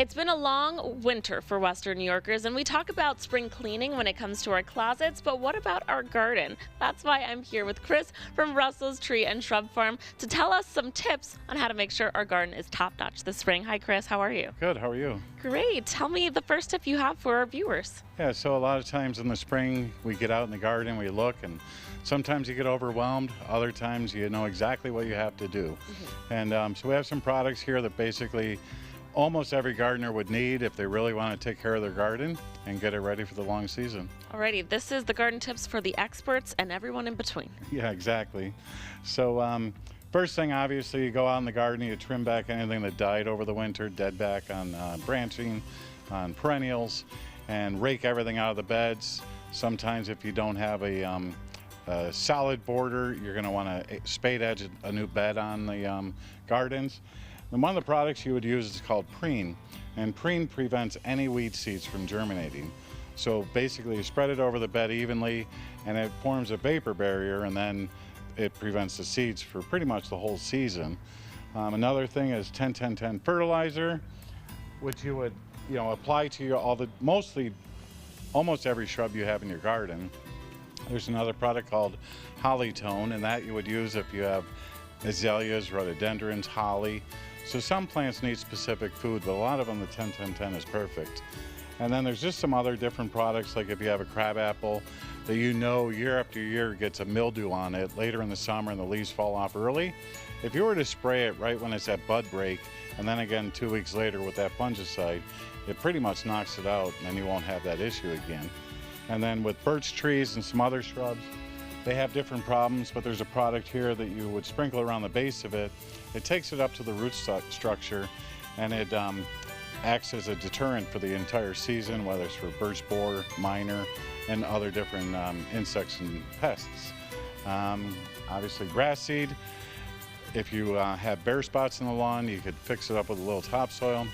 It's been a long winter for Western New Yorkers, and we talk about spring cleaning when it comes to our closets, but what about our garden? That's why I'm here with Chris from Russell's Tree and Shrub Farm to tell us some tips on how to make sure our garden is top-notch this spring. Hi, Chris. How are you? Good, how are you? Great. Tell me the first tip you have for our viewers. Yeah, so a lot of times in the spring, we get out in the garden, we look, and sometimes you get overwhelmed. Other times you know exactly what you have to do. And so we have some products here that basically almost every gardener would need if they really want to take care of their garden and get it ready for the long season. Alrighty, this is the garden tips for the experts and everyone in between. Yeah, exactly. So first thing, obviously, you go out in the garden, you trim back anything that died over the winter, dead back on branching, on perennials, and rake everything out of the beds. Sometimes if you don't have a solid border, you're going to want to spade edge a new bed on the gardens. And one of the products you would use is called preen, and preen prevents any weed seeds from germinating. So basically you spread it over the bed evenly and it forms a vapor barrier, and then it prevents the seeds for pretty much the whole season. Another thing is 10-10-10 fertilizer, which you would apply to your almost every shrub you have in your garden. There's another product called Hollytone, and that you would use if you have azaleas, rhododendrons, holly. So some plants need specific food, but a lot of them the 10-10-10 is perfect. And then there's just some other different products, like if you have a crabapple that year after year gets a mildew on it later in the summer and the leaves fall off early. If you were to spray it right when it's at bud break, and then again 2 weeks later with that fungicide, it pretty much knocks it out, and then you won't have that issue again. And then with birch trees and some other shrubs, they have different problems, but there's a product here that you would sprinkle around the base of it. It takes it up to the root structure, and it acts as a deterrent for the entire season, whether it's for birch borer, miner, and other different insects and pests. Obviously grass seed. If you have bare spots in the lawn, you could fix it up with a little topsoil.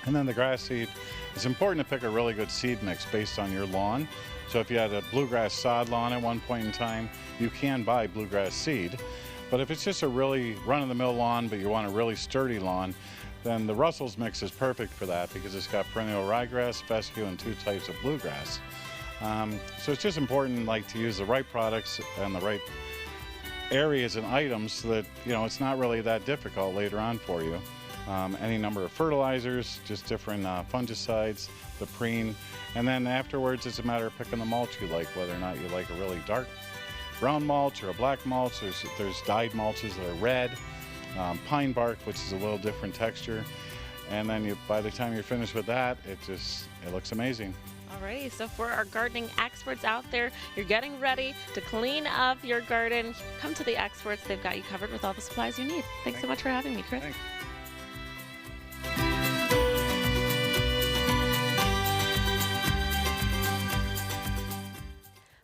And then the grass seed, it's important to pick a really good seed mix based on your lawn. So if you had a bluegrass sod lawn at one point in time, you can buy bluegrass seed. But if it's just a really run-of-the-mill lawn, but you want a really sturdy lawn, then the Russell's mix is perfect for that because it's got perennial ryegrass, fescue, and 2 types of bluegrass. So it's just important to use the right products and the right areas and items so that it's not really that difficult later on for you. Any number of fertilizers, just different fungicides, the preen, and then afterwards it's a matter of picking the mulch you like, whether or not you like a really dark brown mulch or a black mulch. There's dyed mulches that are red, pine bark, which is a little different texture, and then by the time you're finished with that, it looks amazing. Alrighty, so for our gardening experts out there, you're getting ready to clean up your garden. Come to the experts. They've got you covered with all the supplies you need. Thanks so much for having me, Chris. Thanks.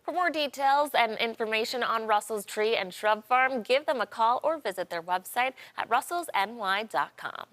For more details and information on Russell's Tree and Shrub Farm, give them a call or visit their website at russellsny.com.